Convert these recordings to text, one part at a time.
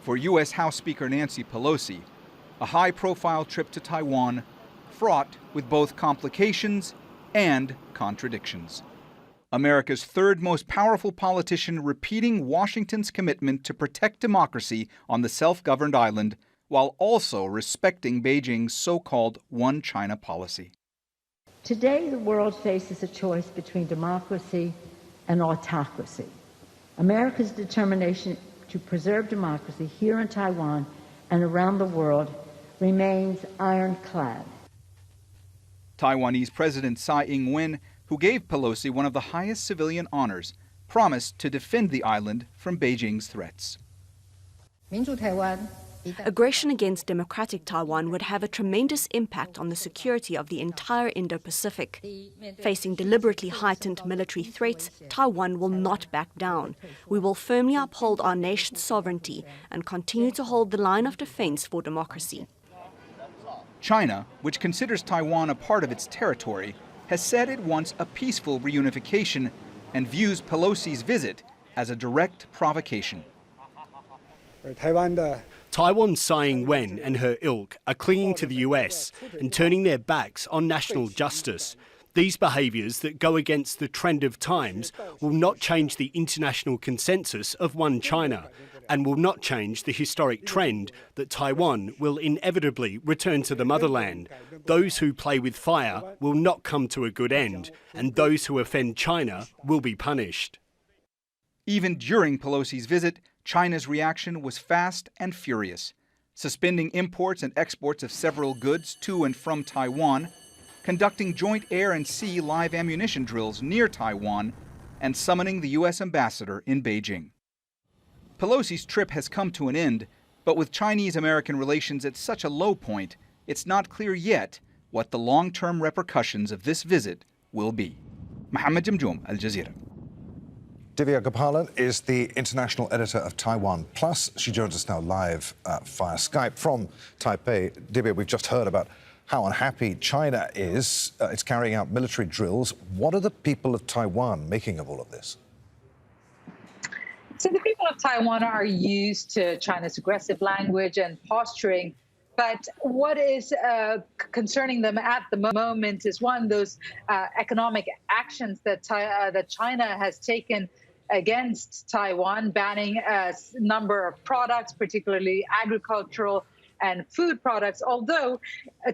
For U.S. House Speaker Nancy Pelosi, a high-profile trip to Taiwan fraught with both complications and contradictions. America's third most powerful politician repeating Washington's commitment to protect democracy on the self-governed island while also respecting Beijing's so-called One China policy. Today, the world faces a choice between democracy and autocracy. America's determination to preserve democracy here in Taiwan and around the world remains ironclad. Taiwanese President Tsai Ing-wen, who gave Pelosi one of the highest civilian honors, promised to defend the island from Beijing's threats. Aggression against democratic Taiwan would have a tremendous impact on the security of the entire Indo-Pacific. Facing deliberately heightened military threats, Taiwan will not back down. We will firmly uphold our nation's sovereignty and continue to hold the line of defense for democracy. China, which considers Taiwan a part of its territory, has said it wants a peaceful reunification and views Pelosi's visit as a direct provocation. Taiwan's Tsai Ing-wen and her ilk are clinging to the US and turning their backs on national justice. These behaviours that go against the trend of times will not change the international consensus of One China and will not change the historic trend that Taiwan will inevitably return to the motherland. Those who play with fire will not come to a good end, and those who offend China will be punished. Even during Pelosi's visit, China's reaction was fast and furious, suspending imports and exports of several goods to and from Taiwan, conducting joint air and sea live ammunition drills near Taiwan, and summoning the U.S. ambassador in Beijing. Pelosi's trip has come to an end, but with Chinese-American relations at such a low point, it's not clear yet what the long-term repercussions of this visit will be. Mohammed, Jamjoom, Al Jazeera. Divya Gopalan is the international editor of Taiwan Plus. She joins us now live via Skype from Taipei. Divya, we've just heard about how unhappy China is. It's carrying out military drills. What are the people of Taiwan making of all of this? So the people of Taiwan are used to China's aggressive language and posturing. But what is concerning them at the moment is, one, those economic actions that China has taken against Taiwan, banning a number of products, particularly agricultural and food products, although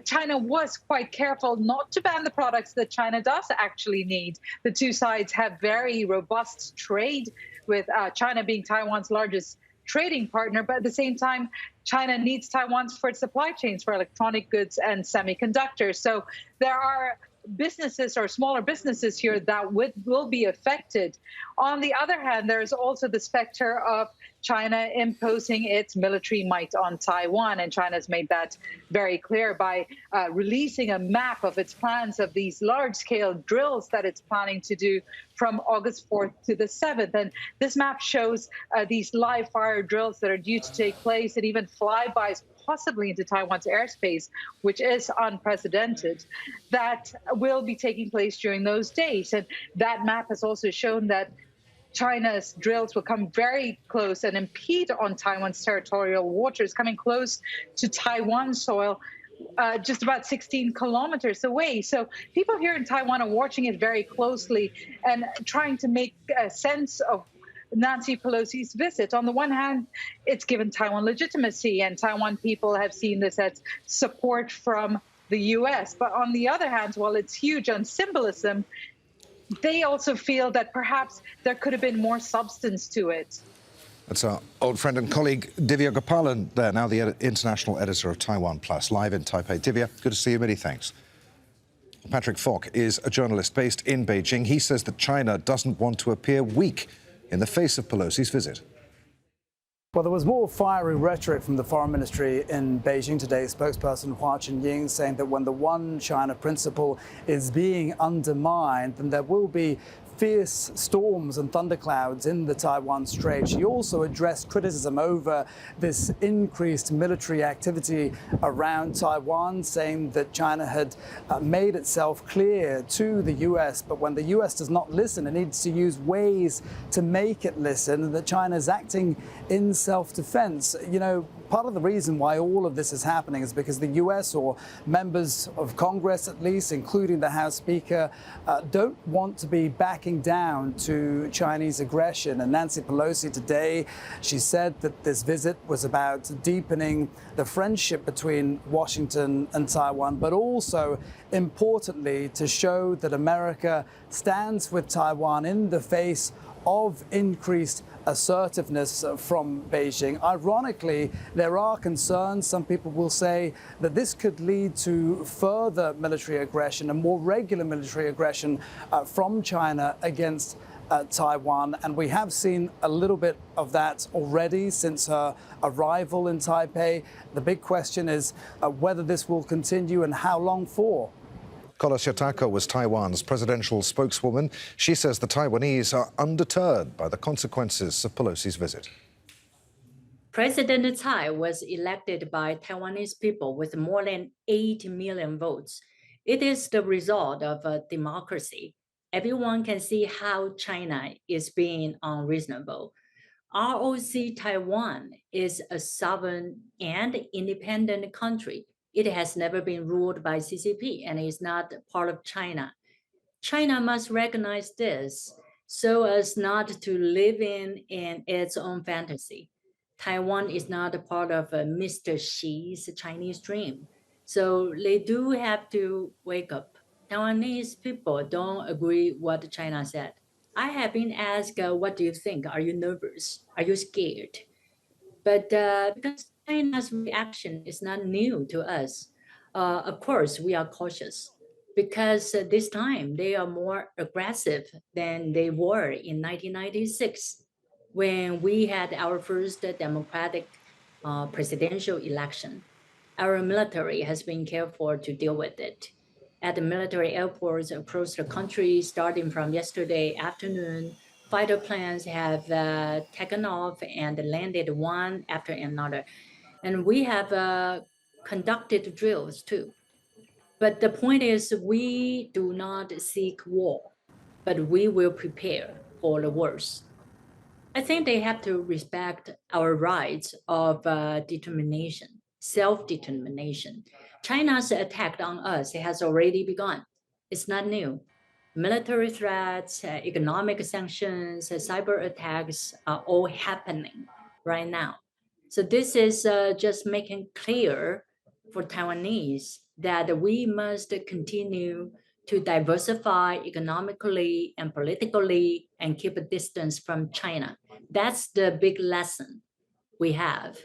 China was quite careful not to ban the products that China does actually need. The two sides have very robust trade, with China being Taiwan's largest trading partner, but at the same time, China needs Taiwan for its supply chains for electronic goods and semiconductors. So there are businesses or smaller businesses here that will be affected. On the other hand, there is also the specter of China imposing its military might on Taiwan, and China has made that very clear by releasing a map of its plans of these large-scale drills that it's planning to do from August 4th to the 7th. And this map shows these live-fire drills that are due to take place, and even flybys possibly into Taiwan's airspace, which is unprecedented, that will be taking place during those days. And that map has also shown that China's drills will come very close and impede on Taiwan's territorial waters, coming close to Taiwan soil, just about 16 kilometers away. So people here in Taiwan are watching it very closely and trying to make a sense of Nancy Pelosi's visit. On the one hand, it's given Taiwan legitimacy, and Taiwan people have seen this as support from the U.S. But on the other hand, while it's huge on symbolism, they also feel that perhaps there could have been more substance to it. That's our old friend and colleague Divya Gopalan there, now the international editor of Taiwan Plus, live in Taipei. Divya, good to see you. Many thanks. Patrick Falk is a journalist based in Beijing. He says that China doesn't want to appear weak in the face of Pelosi's visit. Well, there was more fiery rhetoric from the foreign ministry in Beijing today. Spokesperson Hua Chunying saying that when the One China principle is being undermined, then there will be fierce storms and thunderclouds in the Taiwan Strait. She also addressed criticism over this increased military activity around Taiwan, saying that China had made itself clear to the US, but when the US does not listen, it needs to use ways to make it listen, and that China is acting in self-defense. You know, part of the reason why all of this is happening is because the US, or members of Congress at least, including the House Speaker, don't want to be backing down to Chinese aggression. And Nancy Pelosi today, she said that this visit was about deepening the friendship between Washington and Taiwan, but also, importantly, to show that America stands with Taiwan in the face of increased assertiveness from Beijing. Ironically, there are concerns, some people will say, that this could lead to further military aggression and more regular military aggression from China against Taiwan. And we have seen a little bit of that already since her arrival in Taipei. The big question is whether this will continue and how long for. Kola Shiotaka was Taiwan's presidential spokeswoman. She says the Taiwanese are undeterred by the consequences of Pelosi's visit. President Tsai was elected by Taiwanese people with more than 8 million votes. It is the result of a democracy. Everyone can see how China is being unreasonable. ROC Taiwan is a sovereign and independent country. It has never been ruled by CCP and is not part of China. China must recognize this so as not to live in its own fantasy. Taiwan is not a part of Mr. Xi's Chinese dream. So they do have to wake up. Taiwanese people don't agree what China said. I have been asked, what do you think? Are you nervous? Are you scared? But because China's reaction is not new to us, of course, we are cautious because this time they are more aggressive than they were in 1996 when we had our first democratic presidential election. Our military has been careful to deal with it. At the military airports across the country, starting from yesterday afternoon, fighter planes have taken off and landed one after another. And we have conducted drills too. But the point is, we do not seek war, but we will prepare for the worst. I think they have to respect our rights of determination, self-determination. China's attack on us has already begun. It's not new. Military threats, economic sanctions, cyber attacks are all happening right now. So this is just making clear for Taiwanese that we must continue to diversify economically and politically and keep a distance from China. That's the big lesson we have.